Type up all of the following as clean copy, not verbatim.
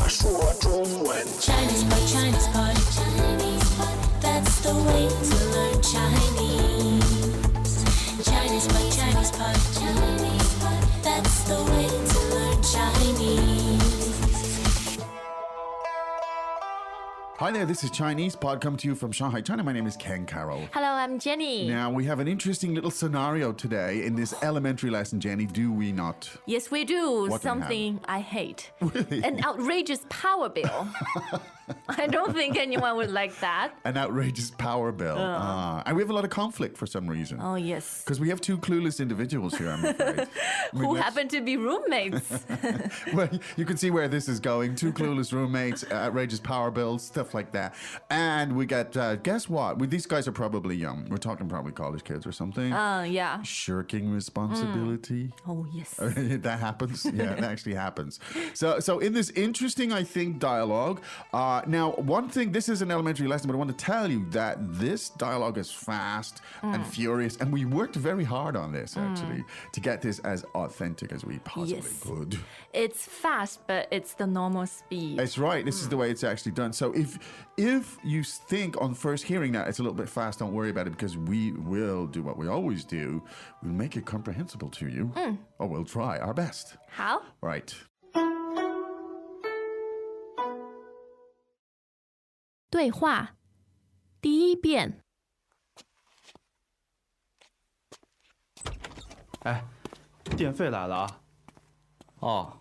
说中文。 Chinese pot, Chinese pot, Chinese pot. That's the way to learn Chinese. Chinese pot, Chinese pot, Chinese pot. That's the way to learn Chinese. Hi there, this is Chinese Pod coming to you from Shanghai, China. My name is Ken Carroll. Hello, I'm Jenny. Now, we have an interesting little scenario today in this elementary lesson, Jenny, do we not? Yes, we do. What do we Something I hate. Really? An outrageous power bill. I don't think anyone would like that. An outrageous power bill. And we have a lot of conflict for some reason. Oh, yes. Because we have two clueless individuals here, I'm afraid. Who happen to be roommates. Well, you can see where this is going. Two clueless roommates, outrageous power bills, stuff like that. And we got, guess what? These guys are probably young. We're talking probably college kids or something. Yeah. Shirking responsibility. Oh, yes. That happens. Yeah, it actually happens. So in this interesting, I think, dialogue, now, one thing, this is an elementary lesson, but I want to tell you that this dialogue is fast and furious, and we worked very hard on this, actually, to get this as authentic as we possibly Yes. could. It's fast, but it's the normal speed. That's right. This is the way it's actually done. So if you think on first hearing that it's a little bit fast, don't worry about it, because we will do what we always do. We'll make it comprehensible to you, or we'll try our best. How? Right. 对话第一遍。哎，电费来了啊！哦，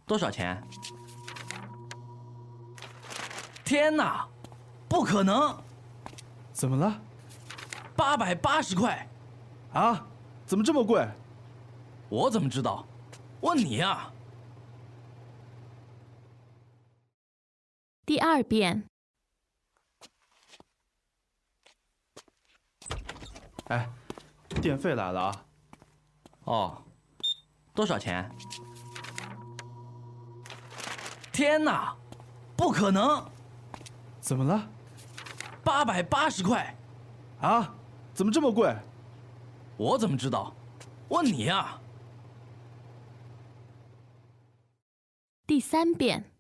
多少钱？天哪，不可能怎么了？ ！880块，啊？怎么这么贵？我怎么知道？问你呀！第二遍。哎，电费来了啊！哦，多少钱？天哪，不可能怎么了？ ！880块，啊？怎么这么贵？我怎么知道？问你呀！第三遍。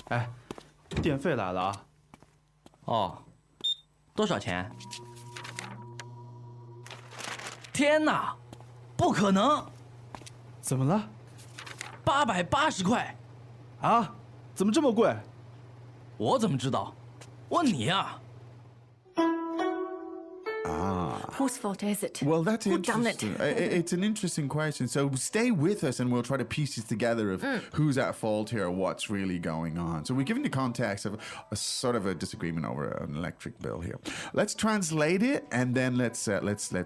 哎，电费来了啊！哦，多少钱？天哪，不可能怎么了？ ！880块，啊？怎么这么贵？我怎么知道？问你呀！ Whose fault is it? Well, that's Who done it? interesting. It's an interesting question. So stay with us and we'll try to piece it together of who's at fault here, what's really going on. So we're giving the context of a sort of a disagreement over an electric bill here. Let's translate it and then let's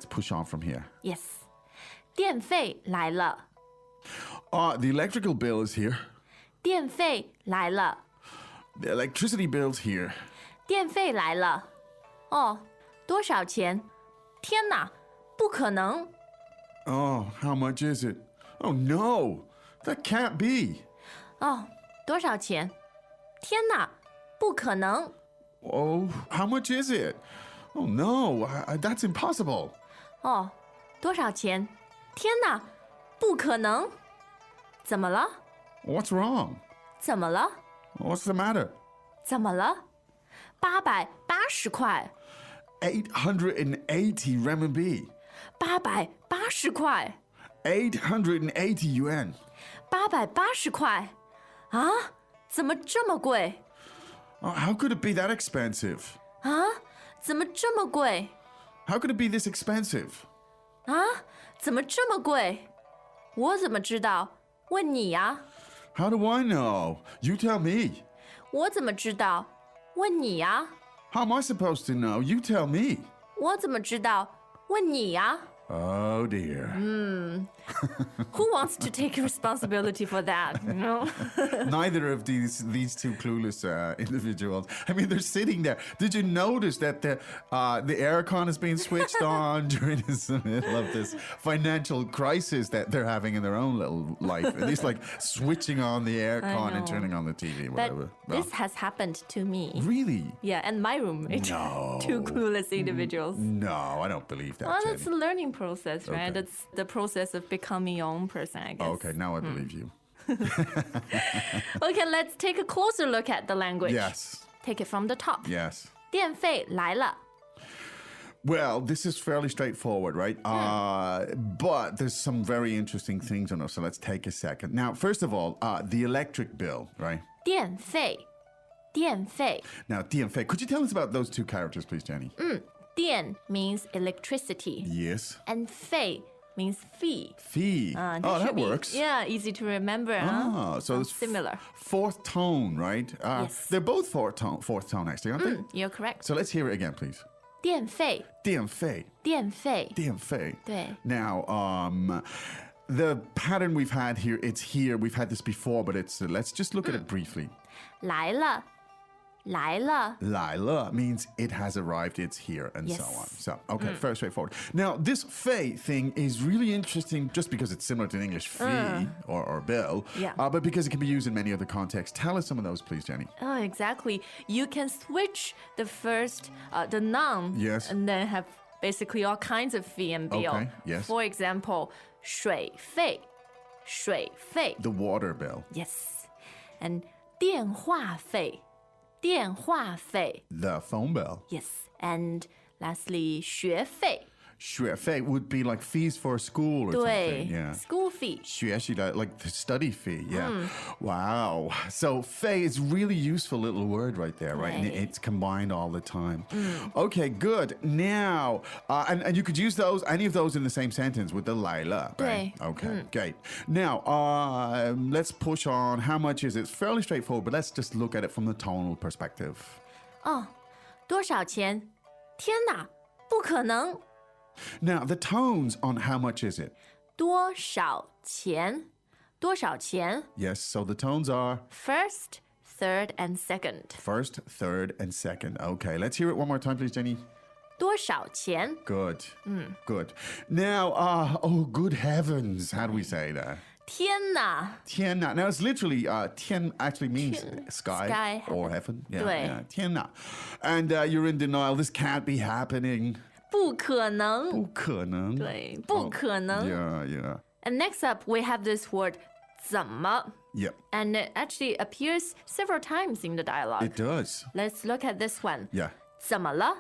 push on from here. Yes. 电费来了。 The electrical bill is here. 电费来了。 The electricity bill's here. 电费来了。哦，多少钱？天哪，不可能！ Oh, how much is it? Oh no, that can't be. 哦，多少钱？天哪，不可能！ Oh, how much is it? Oh no, that's impossible. 哦，多少钱？天哪，不可能！怎么了？ What's wrong? 怎么了？ What's the matter? 怎么了？880块。 880 renminbi. 880块。 880 yuan. 880块。啊？怎么这么贵？ How could it be that expensive? 啊？怎么这么贵？ How could it be this expensive? 啊？怎么这么贵？我怎么知道？问你呀。 How do I know? You tell me. 我怎么知道？问你呀。 How am I supposed to know? You tell me. 我怎么知道？问你呀。 Oh dear. Who wants to take responsibility for that? You know? Neither of these two clueless individuals. I mean, they're sitting there. Did you notice that the aircon is being switched on during the middle of this financial crisis that they're having in their own little life? At least like switching on the aircon and turning on the TV, whatever. But this has happened to me. Really? Yeah, and my roommate. No. Two clueless individuals. No, I don't believe that. Well, Jenny. that's a learning process, right? Okay. That's the process of becoming your own person, I guess. Okay, now I believe you. Okay, let's take a closer look at the language. Yes. Take it from the top. Yes. 电费来了。 Well, this is fairly straightforward, right? But there's some very interesting things on it, so let's take a second. Now, first of all, the electric bill, right? 电费，电费。 Now, 电费, could you tell us about those two characters, please, Jenny? 电 means electricity, Yes. and 费means fee. Fee. That Oh, should that be, works. Yeah, easy to remember. Ah, so Sounds it's similar. Fourth tone, right? Yes. They're both fourth tone, actually, aren't they? You're correct. So let's hear it again, please. 电费，电费,电费。电费. 对。 Now, the pattern we've had here, it's here. We've had this before, but it's let's just look at it briefly. 来了，来了。 来了 means it has arrived, it's here, and so Yes. on. So, okay, very straightforward. Now, this fei thing is really interesting just because it's similar to the English fee or bill, Yeah. but because it can be used in many other contexts. Tell us some of those, please, Jenny. Oh, exactly. You can switch the first, the noun, Yes. and then have basically all kinds of fee and bill. Okay, yes. For example, 水费，水费。 The water bill, Yes. And 电话费，电话费。 the phone bill. Yes. And lastly, 学费。学费 would be like fees for school or 对 something. Yeah. School fee. 学习的 like the study fee, yeah. Wow. So fei is really useful little word right there, right? And Right. it's combined all the time. Okay, good. Now, and you could use those, any of those in the same sentence with the 来了, right? 对 Okay, great. Now, let's push on. How much is it? It's fairly straightforward, but let's just look at it from the tonal perspective. 哦，多少钱？天哪，不可能！ Now, the tones on how much is it? 多少钱？多少钱 Yes, so the tones are ？First, third, and second. first, third, and second. Okay, let's hear it one more time, please, Jenny. 多少钱？ Good. Good. Now, oh, good heavens. How do we say that? 天哪！ Tian na. Now, it's literally, tian actually means sky, sky, or heaven. Yeah, 对 yeah. Tian na. And you're in denial. This can't be happening. 不可能。不可能.对，不可能。 Yeah, yeah. And next up, we have this word 怎么 Yep, and it actually appears several times in the dialogue. it does. Let's look at this one. Yeah. 怎么了？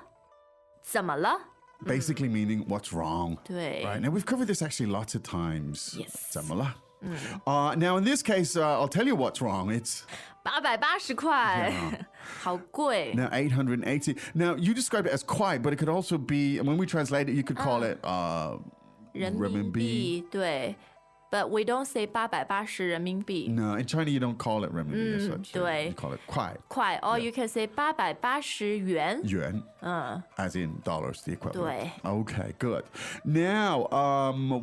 怎么了？ Basically meaning what's wrong. 对 Right. Now, we've covered this actually lots of times. Yes. 怎么了? Now, in this case, I'll tell you what's wrong. It's 880块，好贵。 now 880. Now, you describe it as quiet, but it could also be, when we translate it, you could call it 人民币对，but we don't say 880人民币。 No, in China, you don't call it renminbi as such. 对 You call it 快快，or you can say 880元。 yuan, as in dollars, the equivalent. 对 Okay, good. Now,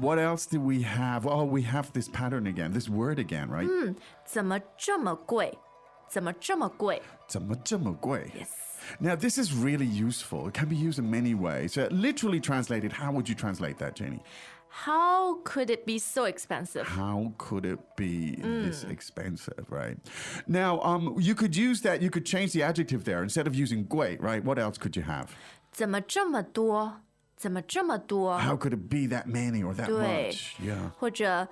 what else do we have? Oh, we have this pattern again, this word again, right? 怎么这么贵？怎么这么贵 怎么这么贵?？Yes. Now, this is really useful. It can be used in many ways. Literally translated, how would you translate that, Jenny? How could it be so expensive? How could it be this expensive, right? Now, you could use that, you could change the adjective there. Instead of using 贵, right? What else could you have? 怎么这么多？怎么这么多？ How could it be that many or that 对 much? Yeah. 或者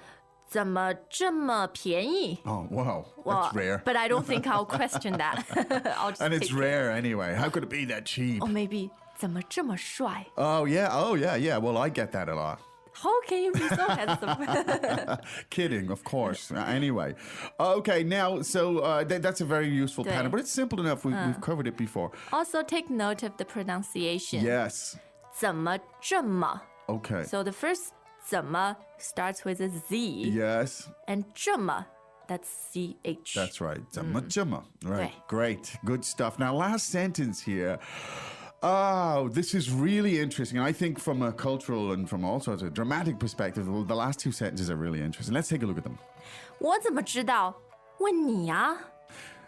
怎么这么便宜 Oh, wow. Well, That's rare. But I don't think I'll question that. I'll just And it's take it. rare anyway. How could it be that cheap? Or maybe 怎么这么帅 Oh, yeah. Oh, yeah, yeah. Well, I get that a lot. How can you be so handsome? Kidding, of course. Anyway. Okay, now, so that's a very useful 对 pattern, but it's simple enough. We've covered it before. Also take note of the pronunciation. Yes. 怎么这么 Okay. So the first 怎么 starts with a Z. Yes. And 这么 that's CH. That's right. 怎么这么? Right.对 Great. Good stuff. Now, last sentence here. Oh, this is really interesting. I think from a cultural and from all sorts of dramatic perspective, the last two sentences are really interesting. Let's take a look at them. 我怎么知道？问你啊！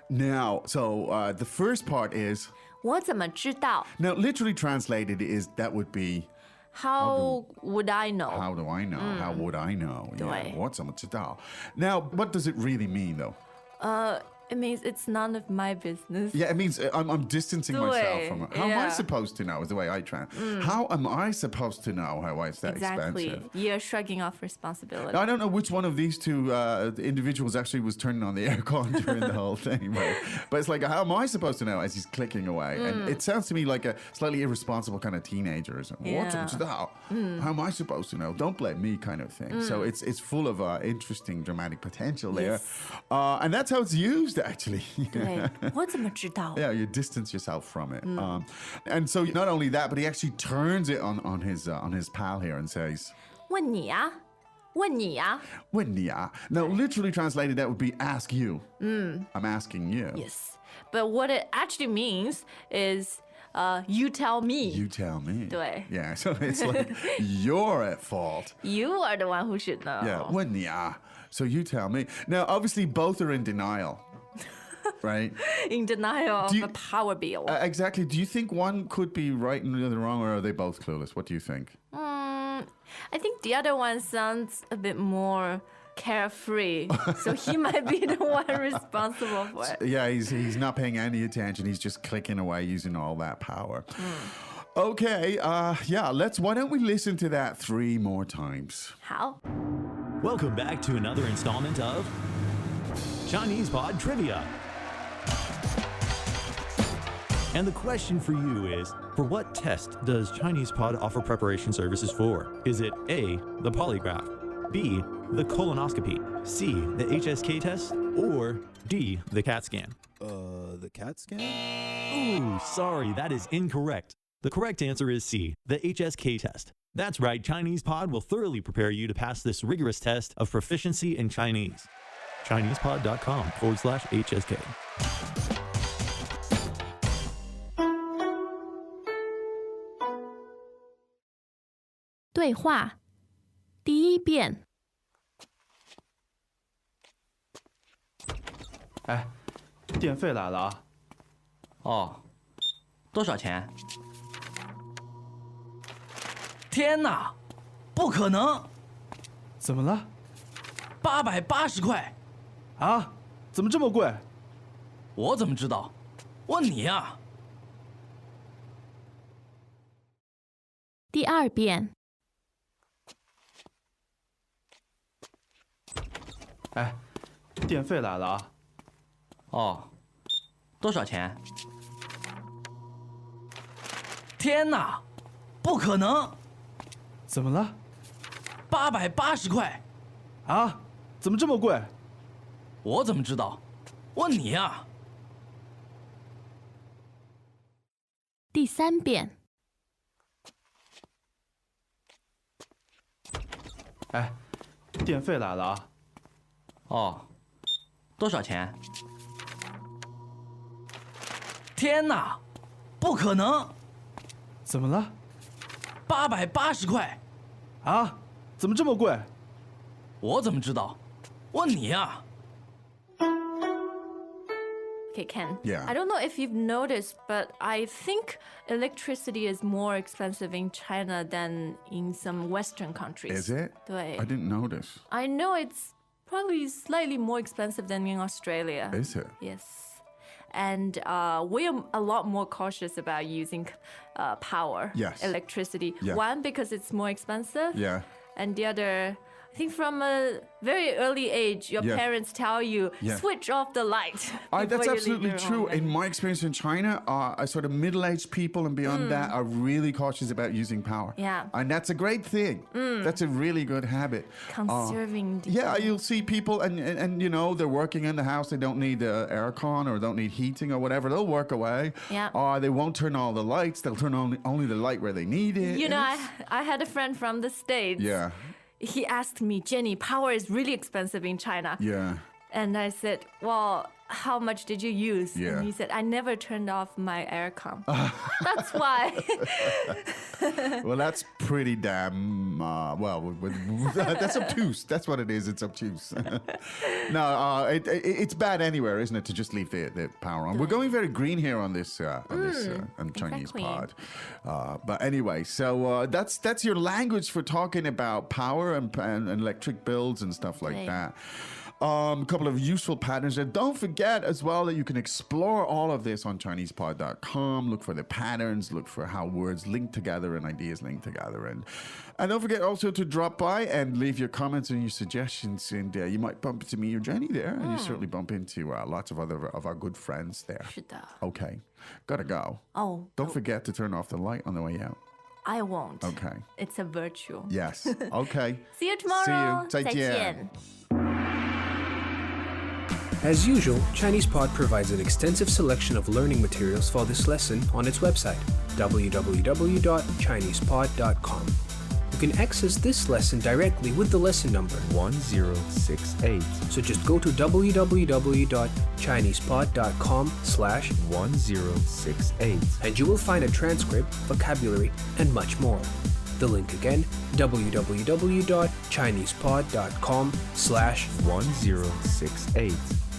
Now, so the first part is, 我怎么知道 now literally translated is, that would be, How would I know? how do I know? How would I know? Yeah. 对 What's 怎么知道? Now, what does it really mean though? It means it's none of my business. Yeah, it means I'm distancing myself from it. How am I yeah. supposed to know is the way I How am I supposed to know why it's that Exactly. expensive? You're shrugging off responsibility. Now, I don't know which one of these two individuals actually was turning on the aircon during the whole thing, but it's like, how am I supposed to know as he's clicking away? And it sounds to me like a slightly irresponsible kind of teenager. What's Yeah. that? How am I supposed to know? Don't blame me, kind of thing. So it's full of interesting dramatic potential there, and that's how it's used actually. 对，我怎么知道？ Yeah, you distance yourself from it, and so not only that, but he actually turns it on his pal here and says, 问你啊，问你啊。 "When ya?" Now, literally translated, that would be "ask you." I'm asking you. Yes, but what it actually means is, you tell me. You tell me. 对。 Yeah, so it's like you're at fault. You are the one who should know. Yeah, when ya? So you tell me. Now, obviously, both are in denial, right? In denial of Do you- a power bill. Exactly. Do you think one could be right and the other wrong, or are they both clueless? What do you think? I think the other one sounds a bit more carefree, so he might be the one responsible for it. Yeah, he's not paying any attention. He's just clicking away using all that power. Okay, why don't we listen to that 3 more times? 好， Welcome back to another installment of Chinese Pod Trivia. And the question for you is, for what test does Chinese Pod offer preparation services for? Is it A, the polygraph, B, the colonoscopy, C, the HSK test, or D, the CAT scan? The CAT scan? Ooh, sorry, that is incorrect. The correct answer is C, the HSK test. That's right, Chinese Pod will thoroughly prepare you to pass this rigorous test of proficiency in Chinese. ChinesePod.com/HSK. 对话第一遍。哎，电费来了啊！哦，多少钱？天哪，不可能怎么了？ ！880块，啊？怎么这么贵？我怎么知道？问你呀！第二遍。哎，电费来了啊！哦，多少钱？天哪，不可能怎么了？ ！880块，啊？怎么这么贵？我怎么知道？问你呀！第三遍。哎，电费来了啊！哦，多少钱？天哪，不可能怎么了？ ！880块，啊？怎么这么贵？我怎么知道？问你呀！ Okay, Ken. Yeah. I don't know if you've noticed, but I think electricity is more expensive in China than in some Western countries. Is it? 对。 I didn't notice. I know it's probably slightly more expensive than in Australia. Is it? Yes. And we are a lot more cautious about using power, Yes. electricity. Yeah. One, because it's more expensive. Yeah. And the other, I think from a very early age, your Yeah. parents tell you, Yeah. switch off the light. That's before you leave absolutely your true. home. In my experience in China, sort of middle-aged people and beyond that are really cautious about using power. Yeah. And that's a great thing. That's a really good habit. Conserving the Yeah, you'll see people and you know, they're working in the house. They don't need aircon or don't need heating or whatever. They'll work away. Yeah. They won't turn all the lights. They'll turn only the light where they need it. You And know, it's- I had a friend from the States. Yeah. He asked me, Jenny, power is really expensive in China. Yeah. And I said, well, how much did you use? Yeah. And he said, I never turned off my aircon. That's why. Well, that's pretty damn, that's obtuse. That's what it is. It's obtuse. No, it's bad anywhere, isn't it, to just leave the power on? We're going very green here on this on Chinese exactly. pod. But anyway, so that's your language for talking about power and electric bills and stuff like Right. that. A couple of useful patterns there. Don't forget as well that you can explore all of this on ChinesePod.com. Look for the patterns, look for how words link together and ideas link together. And don't forget also to drop by and leave your comments and your suggestions. And you might bump into me or Jenny there. And you certainly bump into lots of other of our good friends there. 是的。 Okay. Gotta go. Oh, Don't forget to turn off the light on the way out. I won't. Okay. It's a virtual. Yes. Okay. See you tomorrow. See you. 再见。再见。 As usual, ChinesePod provides an extensive selection of learning materials for this lesson on its website, www.chinesepod.com. You can access this lesson directly with the lesson number 1068. So just go to www.chinesepod.com/1068 and you will find a transcript, vocabulary, and much more. The link again, www.chinesepod.com/1068.